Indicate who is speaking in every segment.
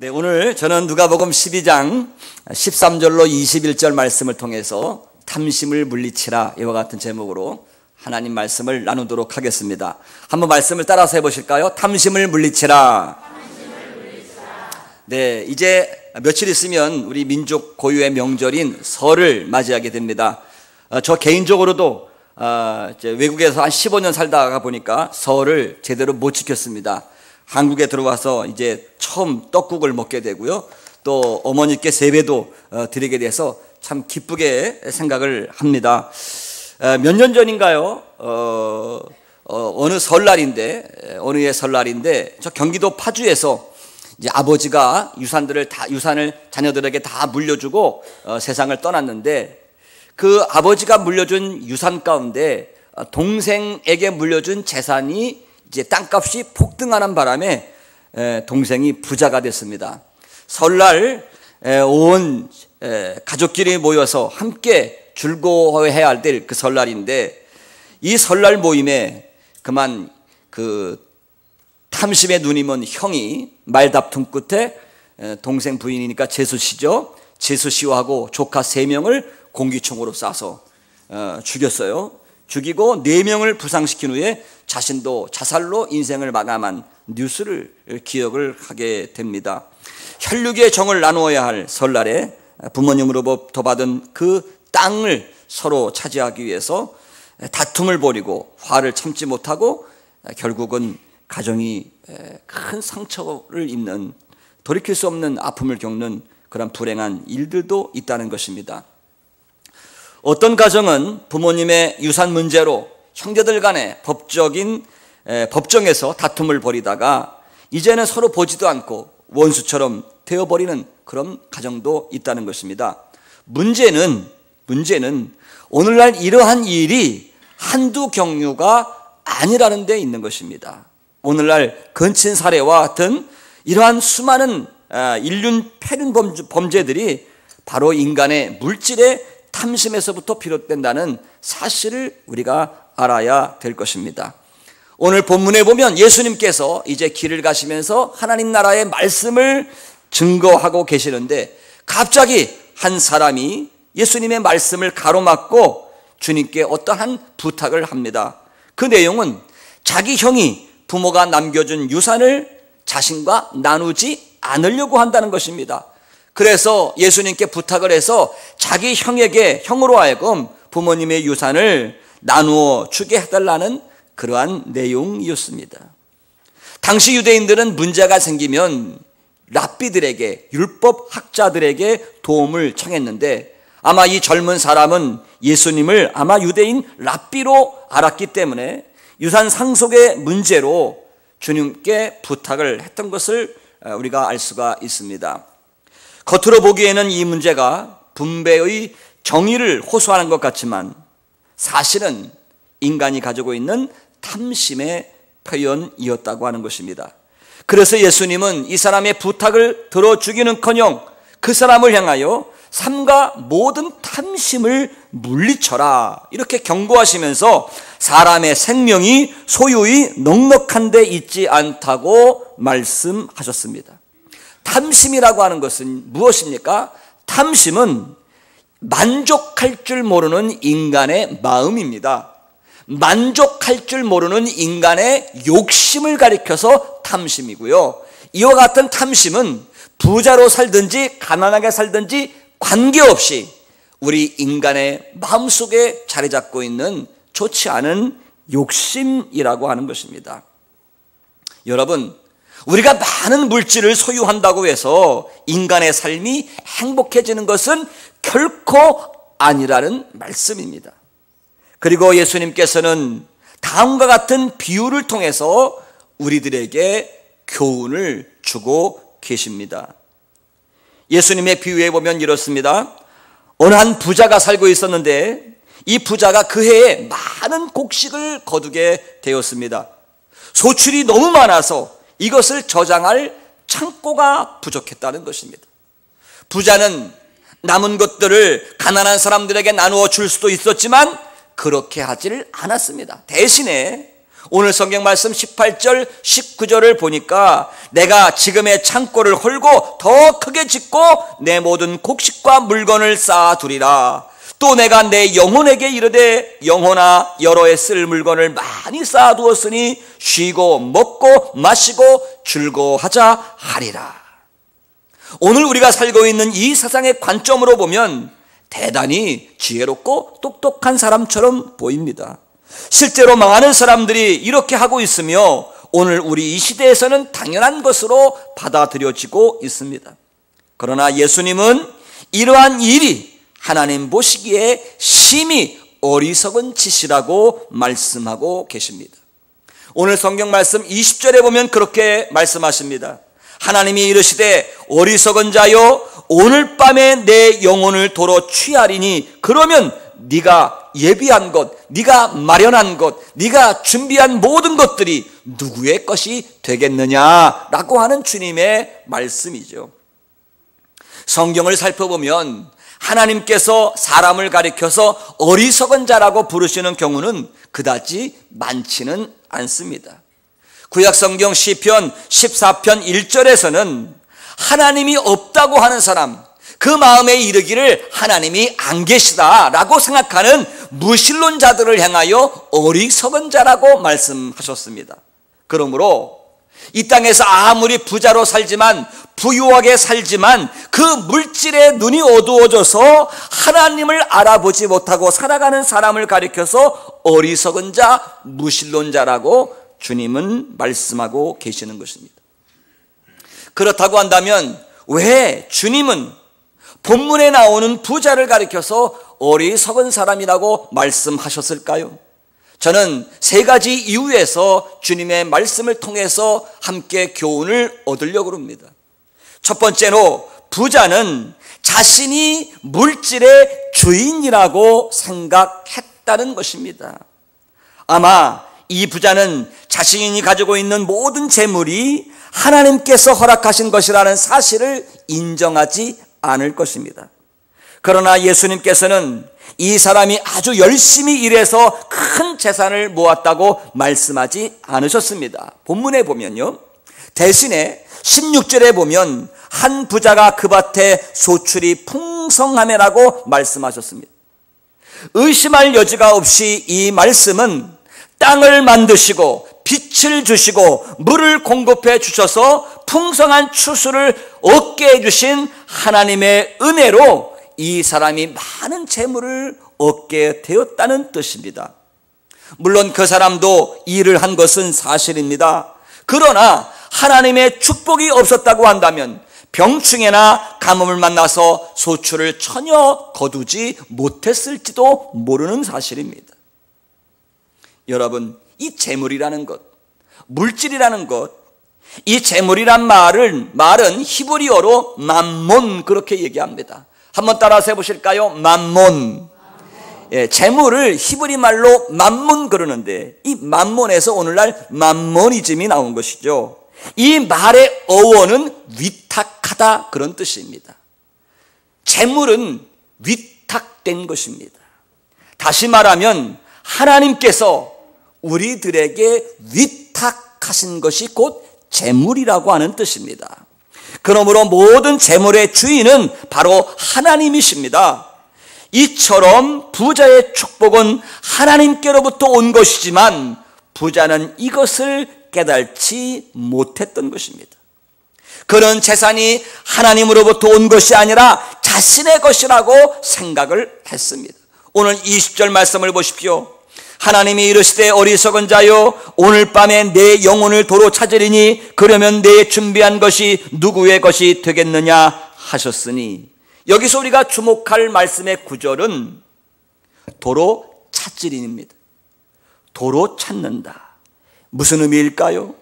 Speaker 1: 네, 오늘 저는 누가복음 12장 13절로 21절 말씀을 통해서 탐심을 물리치라 이와 같은 제목으로 하나님 말씀을 나누도록 하겠습니다. 한번 말씀을 따라서 해보실까요? 탐심을 물리치라. 네, 이제 며칠 있으면 우리 민족 고유의 명절인 설을 맞이하게 됩니다. 저 개인적으로도 이제 외국에서 한 15년 살다가 보니까 설을 제대로 못 지켰습니다. 한국에 들어와서 이제 처음 떡국을 먹게 되고요. 또 어머니께 세배도 드리게 돼서 참 기쁘게 생각을 합니다. 몇 년 전인가요? 어느 설날인데, 어느 해 설날인데, 저 경기도 파주에서 이제 아버지가 유산을 자녀들에게 다 물려주고 세상을 떠났는데, 그 아버지가 물려준 유산 가운데 동생에게 물려준 재산이 이제 땅값이 폭등하는 바람에 동생이 부자가 됐습니다. 설날 온 가족끼리 모여서 함께 즐거워해야 될 그 설날인데, 이 설날 모임에 그만 그 탐심에 눈이 먼 형이 말다툼 끝에 동생 부인이니까 재수씨죠. 재수씨하고 조카 3명을 공기총으로 쏴서 죽였어요. 죽이고 4명을 부상시킨 후에 자신도 자살로 인생을 마감한 뉴스를 기억을 하게 됩니다. 혈육의 정을 나누어야 할 설날에 부모님으로부터 받은 그 땅을 서로 차지하기 위해서 다툼을 벌이고 화를 참지 못하고 결국은 가정이 큰 상처를 입는, 돌이킬 수 없는 아픔을 겪는 그런 불행한 일들도 있다는 것입니다. 어떤 가정은 부모님의 유산 문제로 형제들 간의 법정에서 다툼을 벌이다가 이제는 서로 보지도 않고 원수처럼 되어버리는 그런 가정도 있다는 것입니다. 문제는 오늘날 이러한 일이 한두 경우가 아니라는 데 있는 것입니다. 오늘날 건친 사례와 같은 이러한 수많은 인륜 패륜 범죄들이 바로 인간의 물질의 탐심에서부터 비롯된다는 사실을 우리가 알아야 될 것입니다. 오늘 본문에 보면 예수님께서 이제 길을 가시면서 하나님 나라의 말씀을 증거하고 계시는데, 갑자기 한 사람이 예수님의 말씀을 가로막고 주님께 어떠한 부탁을 합니다. 그 내용은 자기 형이 부모가 남겨준 유산을 자신과 나누지 않으려고 한다는 것입니다. 그래서 예수님께 부탁을 해서 자기 형으로 하여금 부모님의 유산을 나누어 주게 해달라는 그러한 내용이었습니다. 당시 유대인들은 문제가 생기면 랍비들에게, 율법 학자들에게 도움을 청했는데, 아마 이 젊은 사람은 예수님을 아마 유대인 랍비로 알았기 때문에 유산 상속의 문제로 주님께 부탁을 했던 것을 우리가 알 수가 있습니다. 겉으로 보기에는 이 문제가 분배의 정의를 호소하는 것 같지만 사실은 인간이 가지고 있는 탐심의 표현이었다고 하는 것입니다. 그래서 예수님은 이 사람의 부탁을 들어주기는커녕 그 사람을 향하여 삼가 모든 탐심을 물리쳐라 이렇게 경고하시면서 사람의 생명이 소유의 넉넉한 데 있지 않다고 말씀하셨습니다. 탐심이라고 하는 것은 무엇입니까? 탐심은 만족할 줄 모르는 인간의 마음입니다. 만족할 줄 모르는 인간의 욕심을 가리켜서 탐심이고요. 이와 같은 탐심은 부자로 살든지 가난하게 살든지 관계없이 우리 인간의 마음속에 자리 잡고 있는 좋지 않은 욕심이라고 하는 것입니다. 여러분, 우리가 많은 물질을 소유한다고 해서 인간의 삶이 행복해지는 것은 결코 아니라는 말씀입니다. 그리고 예수님께서는 다음과 같은 비유를 통해서 우리들에게 교훈을 주고 계십니다. 예수님의 비유에 보면 이렇습니다. 어느 한 부자가 살고 있었는데 이 부자가 그 해에 많은 곡식을 거두게 되었습니다. 소출이 너무 많아서 이것을 저장할 창고가 부족했다는 것입니다. 부자는 남은 것들을 가난한 사람들에게 나누어 줄 수도 있었지만 그렇게 하지를 않았습니다. 대신에 오늘 성경 말씀 18절 19절을 보니까 내가 지금의 창고를 헐고 더 크게 짓고 내 모든 곡식과 물건을 쌓아두리라. 또 내가 내 영혼에게 이르되 영혼아 여러 해 쓸 물건을 많이 쌓아두었으니 쉬고 먹고 마시고 즐거워하자 하리라. 오늘 우리가 살고 있는 이 세상의 관점으로 보면 대단히 지혜롭고 똑똑한 사람처럼 보입니다. 실제로 많은 사람들이 이렇게 하고 있으며 오늘 우리 이 시대에서는 당연한 것으로 받아들여지고 있습니다. 그러나 예수님은 이러한 일이 하나님 보시기에 심히 어리석은 짓이라고 말씀하고 계십니다. 오늘 성경 말씀 20절에 보면 그렇게 말씀하십니다. 하나님이 이르시되 어리석은 자여 오늘 밤에 내 영혼을 도로 취하리니 그러면 네가 예비한 것, 네가 마련한 것, 네가 준비한 모든 것들이 누구의 것이 되겠느냐라고 하는 주님의 말씀이죠. 성경을 살펴보면 하나님께서 사람을 가리켜서 어리석은 자라고 부르시는 경우는 그다지 많지는 않습니다. 구약성경 시편 14편 1절에서는 하나님이 없다고 하는 사람, 그 마음에 이르기를 하나님이 안 계시다라고 생각하는 무신론자들을 향하여 어리석은 자라고 말씀하셨습니다. 그러므로 이 땅에서 아무리 부자로 살지만 부유하게 살지만 그 물질에 눈이 어두워져서 하나님을 알아보지 못하고 살아가는 사람을 가리켜서 어리석은 자, 무신론자라고 주님은 말씀하고 계시는 것입니다. 그렇다고 한다면 왜 주님은 본문에 나오는 부자를 가리켜서 어리석은 사람이라고 말씀하셨을까요? 저는 세 가지 이유에서 주님의 말씀을 통해서 함께 교훈을 얻으려고 합니다. 첫 번째로 부자는 자신이 물질의 주인이라고 생각했다는 것입니다. 아마 이 부자는 자신이 가지고 있는 모든 재물이 하나님께서 허락하신 것이라는 사실을 인정하지 않을 것입니다. 그러나 예수님께서는 이 사람이 아주 열심히 일해서 큰 재산을 모았다고 말씀하지 않으셨습니다. 본문에 보면요, 대신에 16절에 보면 한 부자가 그 밭에 소출이 풍성하매라고 말씀하셨습니다. 의심할 여지가 없이 이 말씀은 땅을 만드시고 빛을 주시고 물을 공급해 주셔서 풍성한 추수를 얻게 해주신 하나님의 은혜로 이 사람이 많은 재물을 얻게 되었다는 뜻입니다. 물론 그 사람도 일을 한 것은 사실입니다. 그러나 하나님의 축복이 없었다고 한다면 병충해나 가뭄을 만나서 소출을 전혀 거두지 못했을지도 모르는 사실입니다. 여러분, 이 재물이라는 것, 물질이라는 것, 이 재물이란 말은 히브리어로 맘몬 그렇게 얘기합니다. 한번 따라서 해보실까요? 맘몬. 예, 재물을 히브리 말로 맘몬 그러는데 이 맘몬에서 오늘날 맘모니즘이 나온 것이죠. 이 말의 어원은 위탁하다 그런 뜻입니다. 재물은 위탁된 것입니다. 다시 말하면 하나님께서 우리들에게 위탁하신 것이 곧 재물이라고 하는 뜻입니다. 그러므로 모든 재물의 주인은 바로 하나님이십니다. 이처럼 부자의 축복은 하나님께로부터 온 것이지만 부자는 이것을 깨달지 못했던 것입니다. 그런 재산이 하나님으로부터 온 것이 아니라 자신의 것이라고 생각을 했습니다. 오늘 20절 말씀을 보십시오. 하나님이 이르시되 어리석은 자여 오늘 밤에 내 영혼을 도로 찾으리니 그러면 내 준비한 것이 누구의 것이 되겠느냐 하셨으니, 여기서 우리가 주목할 말씀의 구절은 도로 찾으리입니다. 도로 찾는다. 무슨 의미일까요?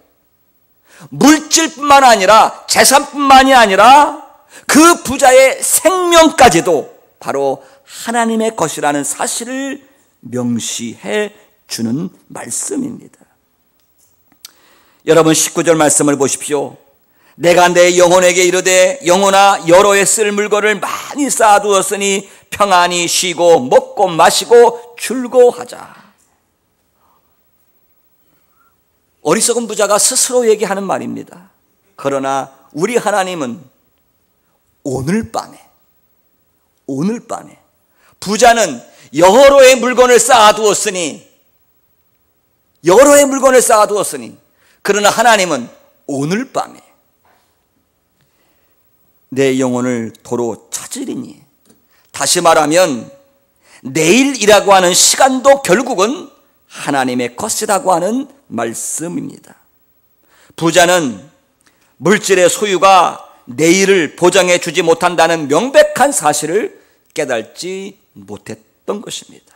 Speaker 1: 물질뿐만 아니라 재산뿐만이 아니라 그 부자의 생명까지도 바로 하나님의 것이라는 사실을 명시해 주는 말씀입니다. 여러분 19절 말씀을 보십시오. 내가 내 영혼에게 이르되 영혼아 여러 해 쓸 물건을 많이 쌓아두었으니 평안히 쉬고 먹고 마시고 즐거워하자. 어리석은 부자가 스스로 얘기하는 말입니다. 그러나 우리 하나님은 오늘 밤에 부자는 여러의 물건을 쌓아두었으니 그러나 하나님은 오늘 밤에 내 영혼을 도로 찾으리니, 다시 말하면 내일이라고 하는 시간도 결국은 하나님의 것이라고 하는 말씀입니다. 부자는 물질의 소유가 내일을 보장해 주지 못한다는 명백한 사실을 깨닫지 못했던 것입니다.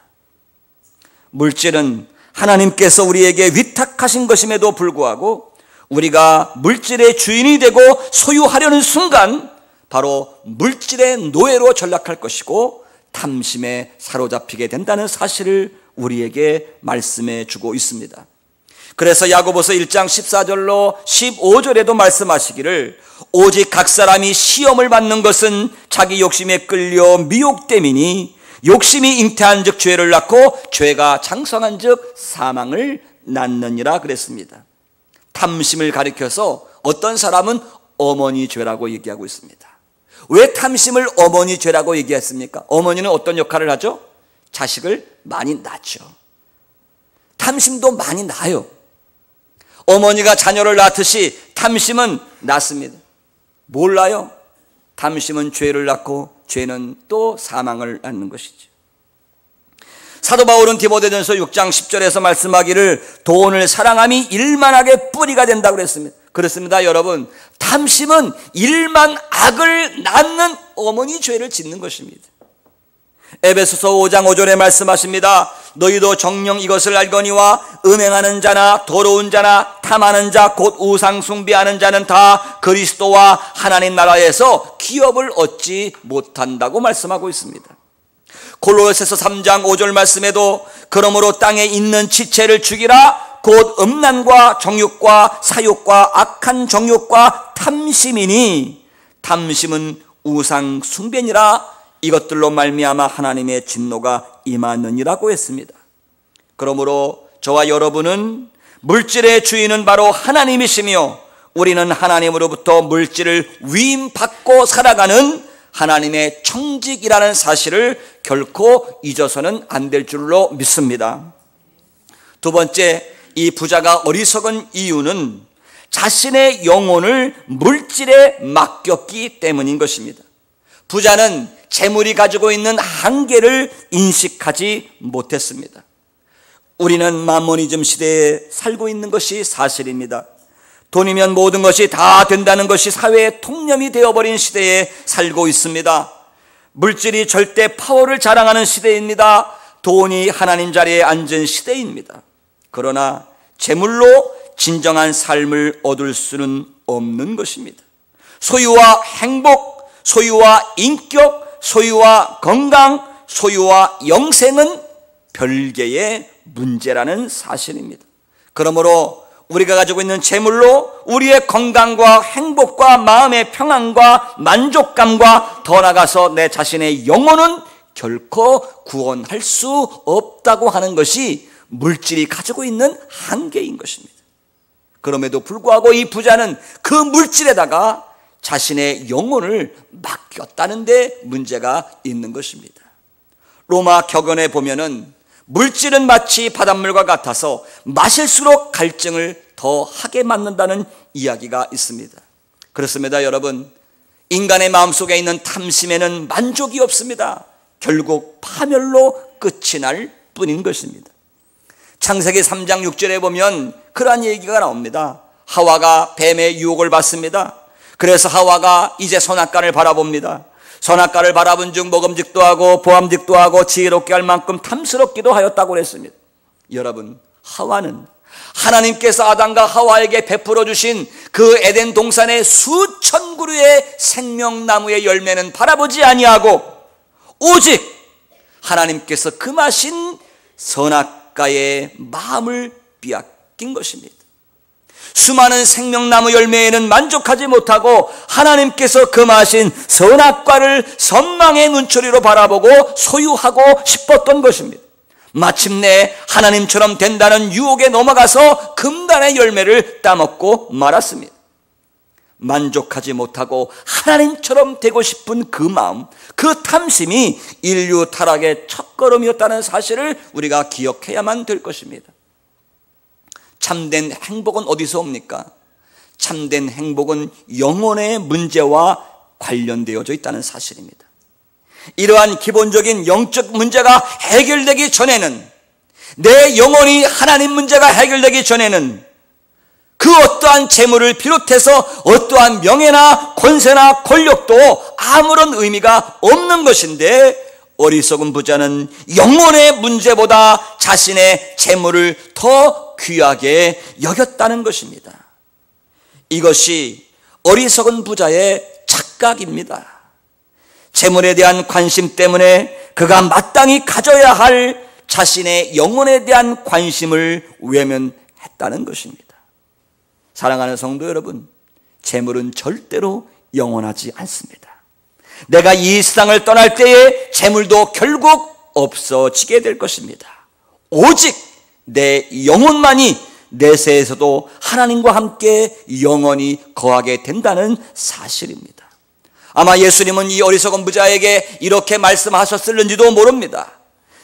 Speaker 1: 물질은 하나님께서 우리에게 위탁하신 것임에도 불구하고 우리가 물질의 주인이 되고 소유하려는 순간 바로 물질의 노예로 전락할 것이고 탐심에 사로잡히게 된다는 사실을 우리에게 말씀해 주고 있습니다. 그래서 야고보서 1장 14절로 15절에도 말씀하시기를 오직 각 사람이 시험을 받는 것은 자기 욕심에 끌려 미혹됨이니 욕심이 잉태한 즉 죄를 낳고 죄가 장성한 즉 사망을 낳느니라 그랬습니다. 탐심을 가리켜서 어떤 사람은 어머니 죄라고 얘기하고 있습니다. 왜 탐심을 어머니 죄라고 얘기했습니까? 어머니는 어떤 역할을 하죠? 자식을 많이 낳죠. 탐심도 많이 낳아요. 어머니가 자녀를 낳듯이 탐심은 낳습니다. 몰라요? 탐심은 죄를 낳고 죄는 또 사망을 낳는 것이죠. 사도 바울은 디모데전서 6장 10절에서 말씀하기를 돈을 사랑함이 일만하게 뿌리가 된다고 그랬습니다. 그렇습니다, 여러분. 탐심은 일만 악을 낳는 어머니 죄를 짓는 것입니다. 에베소서 5장 5절에 말씀하십니다. 너희도 정녕 이것을 알거니와 음행하는 자나 더러운 자나 탐하는 자 곧 우상 숭배하는 자는 다 그리스도와 하나님 나라에서 기업을 얻지 못한다고 말씀하고 있습니다. 골로새서 3장 5절 말씀에도 그러므로 땅에 있는 지체를 죽이라 곧 음란과 정욕과 사욕과 악한 정욕과 탐심이니 탐심은 우상 숭배니라 이것들로 말미암아 하나님의 진노가 임하느니라고 했습니다. 그러므로 저와 여러분은 물질의 주인은 바로 하나님이시며 우리는 하나님으로부터 물질을 위임받고 살아가는 하나님의 청직이라는 사실을 결코 잊어서는 안 될 줄로 믿습니다. 두 번째, 이 부자가 어리석은 이유는 자신의 영혼을 물질에 맡겼기 때문인 것입니다. 부자는 재물이 가지고 있는 한계를 인식하지 못했습니다. 우리는 마모니즘 시대에 살고 있는 것이 사실입니다. 돈이면 모든 것이 다 된다는 것이 사회의 통념이 되어버린 시대에 살고 있습니다. 물질이 절대 파워를 자랑하는 시대입니다. 돈이 하나님 자리에 앉은 시대입니다. 그러나 재물로 진정한 삶을 얻을 수는 없는 것입니다. 소유와 행복, 소유와 인격, 소유와 건강, 소유와 영생은 별개의 문제라는 사실입니다. 그러므로 우리가 가지고 있는 재물로 우리의 건강과 행복과 마음의 평안과 만족감과 더 나아가서 내 자신의 영혼은 결코 구원할 수 없다고 하는 것이 물질이 가지고 있는 한계인 것입니다. 그럼에도 불구하고 이 부자는 그 물질에다가 자신의 영혼을 맡겼다는 데 문제가 있는 것입니다. 로마 격언에 보면은 물질은 마치 바닷물과 같아서 마실수록 갈증을 더 하게 만든다는 이야기가 있습니다. 그렇습니다, 여러분. 인간의 마음속에 있는 탐심에는 만족이 없습니다. 결국 파멸로 끝이 날 뿐인 것입니다. 창세기 3장 6절에 보면 그러한 얘기가 나옵니다. 하와가 뱀의 유혹을 받습니다. 그래서 하와가 이제 선악과를 바라봅니다. 선악과를 바라본 즉 먹음직도 하고 보암직도 하고 지혜롭게 할 만큼 탐스럽기도 하였다고 그랬습니다. 여러분, 하와는 하나님께서 아담과 하와에게 베풀어 주신 그 에덴 동산의 수천 그루의 생명나무의 열매는 바라보지 아니하고 오직 하나님께서 금하신 선악과의 마음을 빼앗긴 것입니다. 수많은 생명나무 열매에는 만족하지 못하고 하나님께서 금하신 선악과를 선망의 눈초리로 바라보고 소유하고 싶었던 것입니다. 마침내 하나님처럼 된다는 유혹에 넘어가서 금단의 열매를 따먹고 말았습니다. 만족하지 못하고 하나님처럼 되고 싶은 그 마음, 그 탐심이 인류 타락의 첫걸음이었다는 사실을 우리가 기억해야만 될 것입니다. 참된 행복은 어디서 옵니까? 참된 행복은 영혼의 문제와 관련되어져 있다는 사실입니다. 이러한 기본적인 영적 문제가 해결되기 전에는, 내 영혼이 하나님 문제가 해결되기 전에는 그 어떠한 재물을 비롯해서 어떠한 명예나 권세나 권력도 아무런 의미가 없는 것인데, 어리석은 부자는 영혼의 문제보다 자신의 재물을 더 귀하게 여겼다는 것입니다. 이것이 어리석은 부자의 착각입니다. 재물에 대한 관심 때문에 그가 마땅히 가져야 할 자신의 영혼에 대한 관심을 외면했다는 것입니다. 사랑하는 성도 여러분, 재물은 절대로 영원하지 않습니다. 내가 이 세상을 떠날 때에 재물도 결국 없어지게 될 것입니다. 오직 내 영혼만이 내세에서도 하나님과 함께 영원히 거하게 된다는 사실입니다. 아마 예수님은 이 어리석은 부자에게 이렇게 말씀하셨을는지도 모릅니다.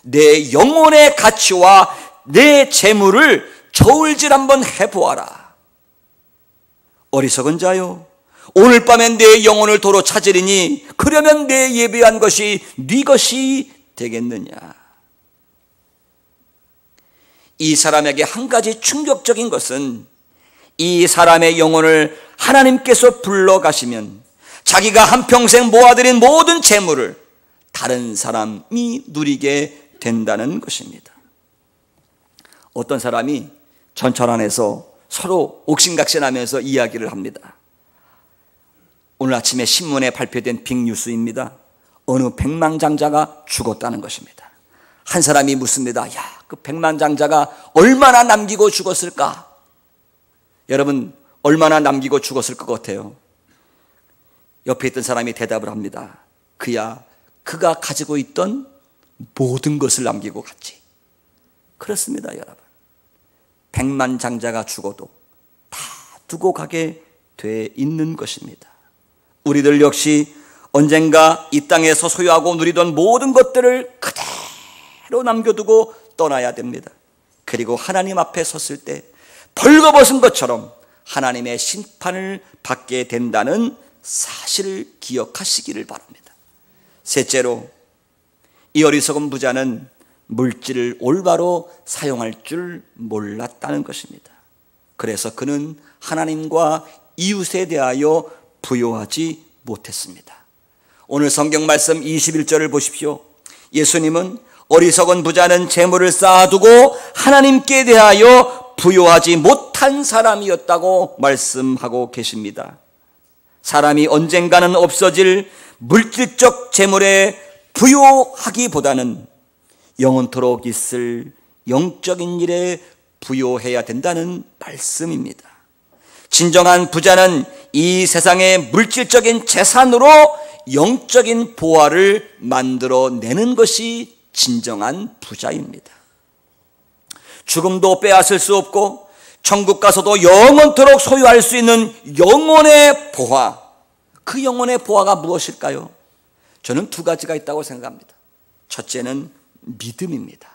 Speaker 1: 내 영혼의 가치와 내 재물을 저울질 한번 해보아라. 어리석은 자요, 오늘 밤에 내 영혼을 도로 찾으리니 그러면 내 예비한 것이 네 것이 되겠느냐. 이 사람에게 한 가지 충격적인 것은, 이 사람의 영혼을 하나님께서 불러가시면 자기가 한평생 모아들인 모든 재물을 다른 사람이 누리게 된다는 것입니다. 어떤 사람이 전철 안에서 서로 옥신각신하면서 이야기를 합니다. 오늘 아침에 신문에 발표된 빅뉴스입니다. 어느 백만장자가 죽었다는 것입니다. 한 사람이 묻습니다. 야, 그 백만장자가 얼마나 남기고 죽었을까? 여러분, 얼마나 남기고 죽었을 것 같아요? 옆에 있던 사람이 대답을 합니다. 그가 가지고 있던 모든 것을 남기고 갔지. 그렇습니다, 여러분. 백만장자가 죽어도 다 두고 가게 돼 있는 것입니다. 우리들 역시 언젠가 이 땅에서 소유하고 누리던 모든 것들을 그대로 남겨두고 떠나야 됩니다. 그리고 하나님 앞에 섰을 때 벌거벗은 것처럼 하나님의 심판을 받게 된다는 사실을 기억하시기를 바랍니다. 셋째로, 이 어리석은 부자는 물질을 올바로 사용할 줄 몰랐다는 것입니다. 그래서 그는 하나님과 이웃에 대하여 부요하지 못했습니다. 오늘 성경 말씀 21절을 보십시오. 예수님은 어리석은 부자는 재물을 쌓아두고 하나님께 대하여 부요하지 못한 사람이었다고 말씀하고 계십니다. 사람이 언젠가는 없어질 물질적 재물에 부요하기보다는 영원토록 있을 영적인 일에 부요해야 된다는 말씀입니다. 진정한 부자는 이 세상의 물질적인 재산으로 영적인 보화를 만들어내는 것이 진정한 부자입니다. 죽음도 빼앗을 수 없고 천국 가서도 영원토록 소유할 수 있는 영혼의 보화, 그 영혼의 보화가 무엇일까요? 저는 두 가지가 있다고 생각합니다. 첫째는 믿음입니다.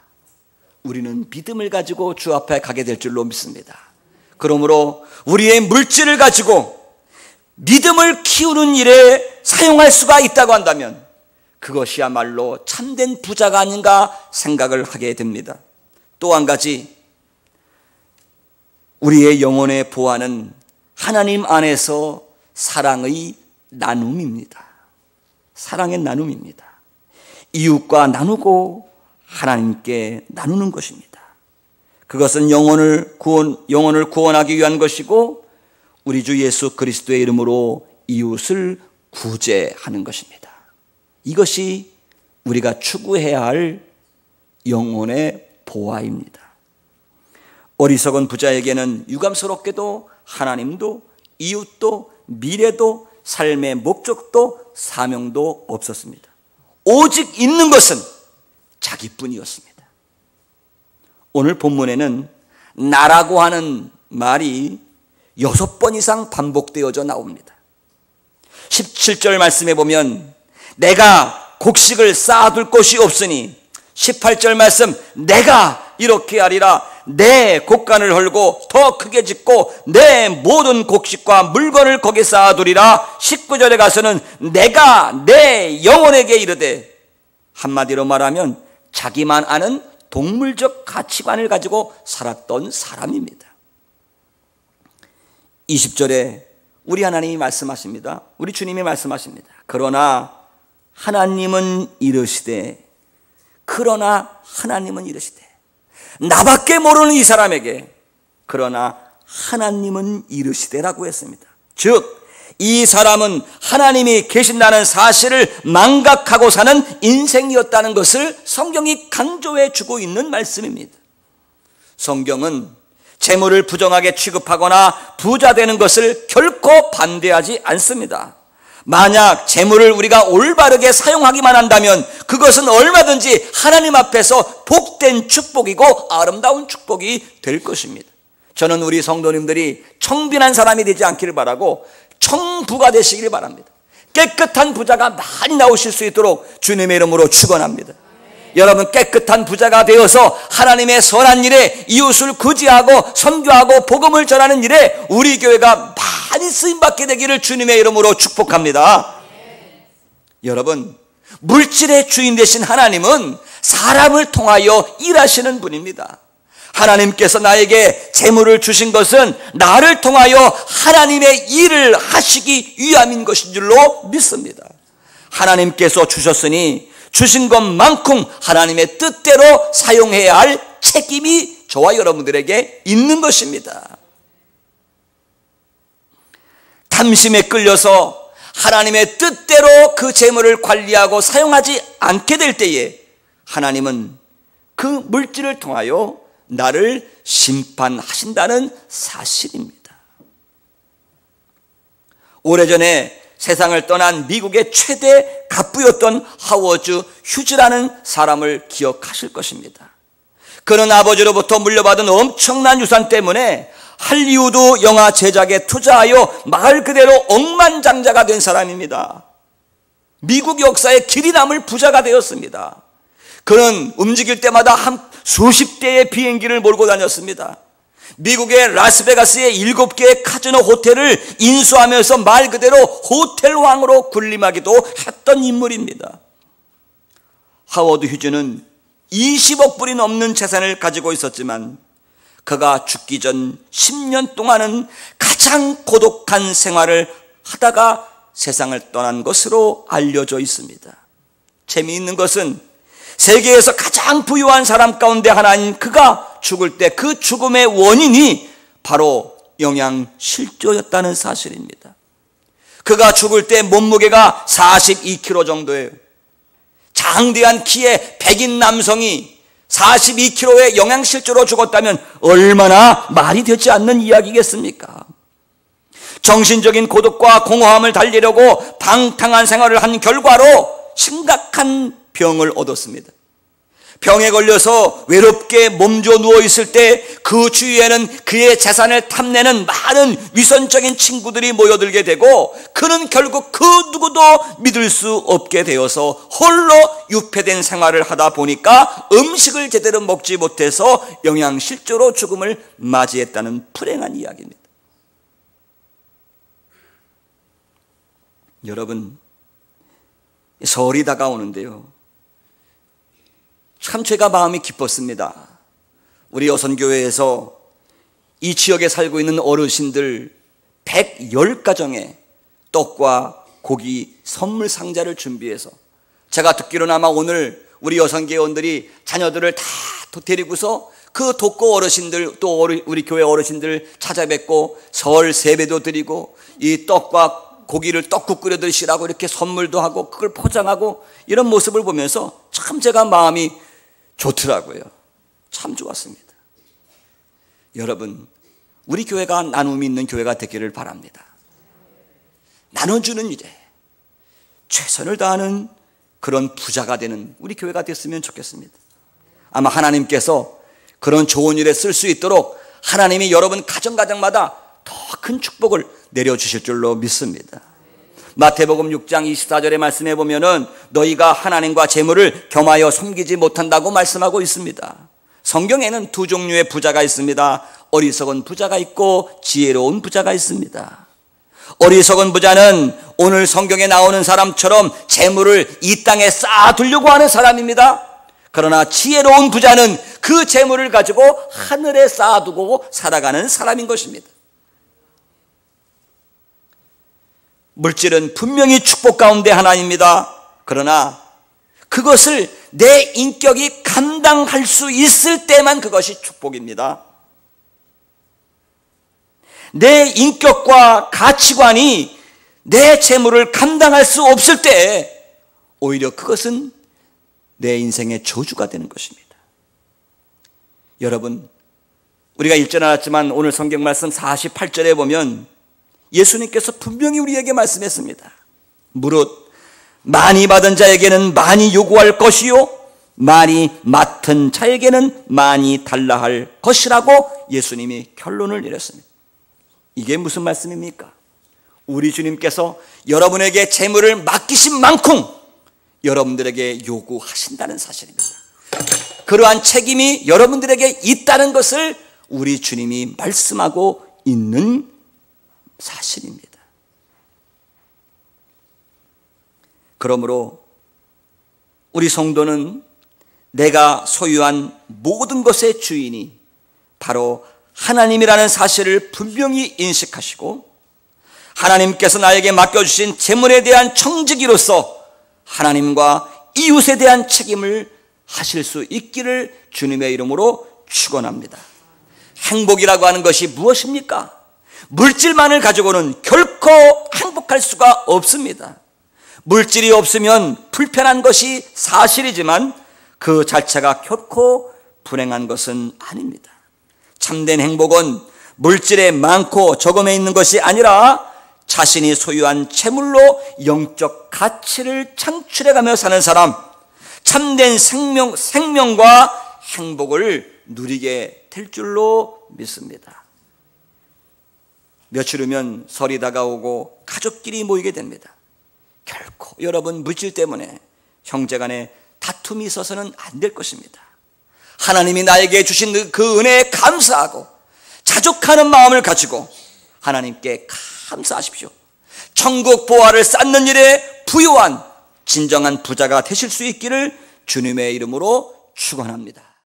Speaker 1: 우리는 믿음을 가지고 주 앞에 가게 될 줄로 믿습니다. 그러므로 우리의 물질을 가지고 믿음을 키우는 일에 사용할 수가 있다고 한다면 그것이야말로 참된 부자가 아닌가 생각을 하게 됩니다. 또 한 가지, 우리의 영혼의 보화는 하나님 안에서 사랑의 나눔입니다. 사랑의 나눔입니다. 이웃과 나누고 하나님께 나누는 것입니다. 그것은 영혼을 구원하기 위한 것이고 우리 주 예수 그리스도의 이름으로 이웃을 구제하는 것입니다. 이것이 우리가 추구해야 할 영혼의 보화입니다. 어리석은 부자에게는 유감스럽게도 하나님도 이웃도 미래도 삶의 목적도 사명도 없었습니다. 오직 있는 것은 자기뿐이었습니다. 오늘 본문에는 나라고 하는 말이 6번 이상 반복되어져 나옵니다. 17절 말씀에 보면 내가 곡식을 쌓아둘 곳이 없으니, 18절 말씀 내가 이렇게 하리라, 내 곡간을 헐고 더 크게 짓고 내 모든 곡식과 물건을 거기 쌓아두리라. 19절에 가서는 내가 내 영혼에게 이르되, 한마디로 말하면 자기만 아는 동물적 가치관을 가지고 살았던 사람입니다. 20절에 우리 하나님이 말씀하십니다. 우리 주님이 말씀하십니다. 그러나 하나님은 이르시되, 그러나 하나님은 이르시되, 나밖에 모르는 이 사람에게 그러나 하나님은 이르시되라고 했습니다. 즉 이 사람은 하나님이 계신다는 사실을 망각하고 사는 인생이었다는 것을 성경이 강조해 주고 있는 말씀입니다. 성경은 재물을 부정하게 취급하거나 부자 되는 것을 결코 반대하지 않습니다. 만약 재물을 우리가 올바르게 사용하기만 한다면 그것은 얼마든지 하나님 앞에서 복된 축복이고 아름다운 축복이 될 것입니다. 저는 우리 성도님들이 청빈한 사람이 되지 않기를 바라고 청부가 되시기를 바랍니다. 깨끗한 부자가 많이 나오실 수 있도록 주님의 이름으로 축원합니다. 여러분, 깨끗한 부자가 되어서 하나님의 선한 일에 이웃을 구제하고 선교하고 복음을 전하는 일에 우리 교회가 많이 쓰임받게 되기를 주님의 이름으로 축복합니다. 여러분, 물질의 주인 되신 하나님은 사람을 통하여 일하시는 분입니다. 하나님께서 나에게 재물을 주신 것은 나를 통하여 하나님의 일을 하시기 위함인 것인 줄로 믿습니다. 하나님께서 주셨으니 주신 것만큼 하나님의 뜻대로 사용해야 할 책임이 저와 여러분들에게 있는 것입니다. 탐심에 끌려서 하나님의 뜻대로 그 재물을 관리하고 사용하지 않게 될 때에 하나님은 그 물질을 통하여 나를 심판하신다는 사실입니다. 오래전에 세상을 떠난 미국의 최대 갑부였던 하워드 휴즈라는 사람을 기억하실 것입니다. 그는 아버지로부터 물려받은 엄청난 유산 때문에 할리우드 영화 제작에 투자하여 말 그대로 억만장자가 된 사람입니다. 미국 역사에 길이 남을 부자가 되었습니다. 그는 움직일 때마다 수십 대의 비행기를 몰고 다녔습니다. 미국의 라스베가스의 7개의 카지노 호텔을 인수하면서 말 그대로 호텔왕으로 군림하기도 했던 인물입니다. 하워드 휴즈는 20억 불이 넘는 재산을 가지고 있었지만 그가 죽기 전 10년 동안은 가장 고독한 생활을 하다가 세상을 떠난 것으로 알려져 있습니다. 재미있는 것은 세계에서 가장 부유한 사람 가운데 하나인 그가 죽을 때 그 죽음의 원인이 바로 영양실조였다는 사실입니다. 그가 죽을 때 몸무게가 42kg 정도예요. 장대한 키의 백인 남성이 42kg의 영양실조로 죽었다면 얼마나 말이 되지 않는 이야기겠습니까? 정신적인 고독과 공허함을 달래려고 방탕한 생활을 한 결과로 심각한 병을 얻었습니다. 병에 걸려서 외롭게 몸져 누워있을 때 그 주위에는 그의 재산을 탐내는 많은 위선적인 친구들이 모여들게 되고 그는 결국 그 누구도 믿을 수 없게 되어서 홀로 유폐된 생활을 하다 보니까 음식을 제대로 먹지 못해서 영양실조로 죽음을 맞이했다는 불행한 이야기입니다. 여러분, 설이 다가오는데요, 참 제가 마음이 기뻤습니다. 우리 여선교회에서 이 지역에 살고 있는 어르신들 110가정에 떡과 고기 선물 상자를 준비해서, 제가 듣기로는 아마 오늘 우리 여선교회원들이 자녀들을 다 데리고서 그 독거 어르신들, 또 우리 교회 어르신들 찾아뵙고 설 세배도 드리고 이 떡과 고기를 떡국 끓여 드시라고 이렇게 선물도 하고 그걸 포장하고 이런 모습을 보면서 참 제가 마음이 좋더라고요. 참 좋았습니다. 여러분, 우리 교회가 나눔이 있는 교회가 되기를 바랍니다. 나눠주는 일에 최선을 다하는 그런 부자가 되는 우리 교회가 됐으면 좋겠습니다. 아마 하나님께서 그런 좋은 일에 쓸 수 있도록 하나님이 여러분 가정마다 더 큰 축복을 내려주실 줄로 믿습니다. 마태복음 6장 24절의 말씀에 보면은 너희가 하나님과 재물을 겸하여 섬기지 못한다고 말씀하고 있습니다. 성경에는 두 종류의 부자가 있습니다. 어리석은 부자가 있고 지혜로운 부자가 있습니다. 어리석은 부자는 오늘 성경에 나오는 사람처럼 재물을 이 땅에 쌓아두려고 하는 사람입니다. 그러나 지혜로운 부자는 그 재물을 가지고 하늘에 쌓아두고 살아가는 사람인 것입니다. 물질은 분명히 축복 가운데 하나입니다. 그러나 그것을 내 인격이 감당할 수 있을 때만 그것이 축복입니다. 내 인격과 가치관이 내 재물을 감당할 수 없을 때 오히려 그것은 내 인생의 저주가 되는 것입니다. 여러분, 우리가 읽지 않았지만 오늘 성경 말씀 48절에 보면 예수님께서 분명히 우리에게 말씀했습니다. 무릇 많이 받은 자에게는 많이 요구할 것이요 많이 맡은 자에게는 많이 달라 할 것이라고 예수님이 결론을 내렸습니다. 이게 무슨 말씀입니까? 우리 주님께서 여러분에게 재물을 맡기신 만큼 여러분들에게 요구하신다는 사실입니다. 그러한 책임이 여러분들에게 있다는 것을 우리 주님이 말씀하고 있는 사실입니다. 그러므로 우리 성도는 내가 소유한 모든 것의 주인이 바로 하나님이라는 사실을 분명히 인식하시고 하나님께서 나에게 맡겨주신 재물에 대한 청지기로서 하나님과 이웃에 대한 책임을 하실 수 있기를 주님의 이름으로 축원합니다. 행복이라고 하는 것이 무엇입니까? 물질만을 가지고는 결코 행복할 수가 없습니다. 물질이 없으면 불편한 것이 사실이지만 그 자체가 결코 불행한 것은 아닙니다. 참된 행복은 물질에 많고 적음에 있는 것이 아니라 자신이 소유한 재물로 영적 가치를 창출해가며 사는 사람, 참된 생명과 행복을 누리게 될 줄로 믿습니다. 며칠 후면 설이 다가오고 가족끼리 모이게 됩니다. 결코 여러분 물질 때문에 형제간에 다툼이 있어서는 안 될 것입니다. 하나님이 나에게 주신 그 은혜에 감사하고 자족하는 마음을 가지고 하나님께 감사하십시오. 천국 보화를 쌓는 일에 부유한 진정한 부자가 되실 수 있기를 주님의 이름으로 축원합니다.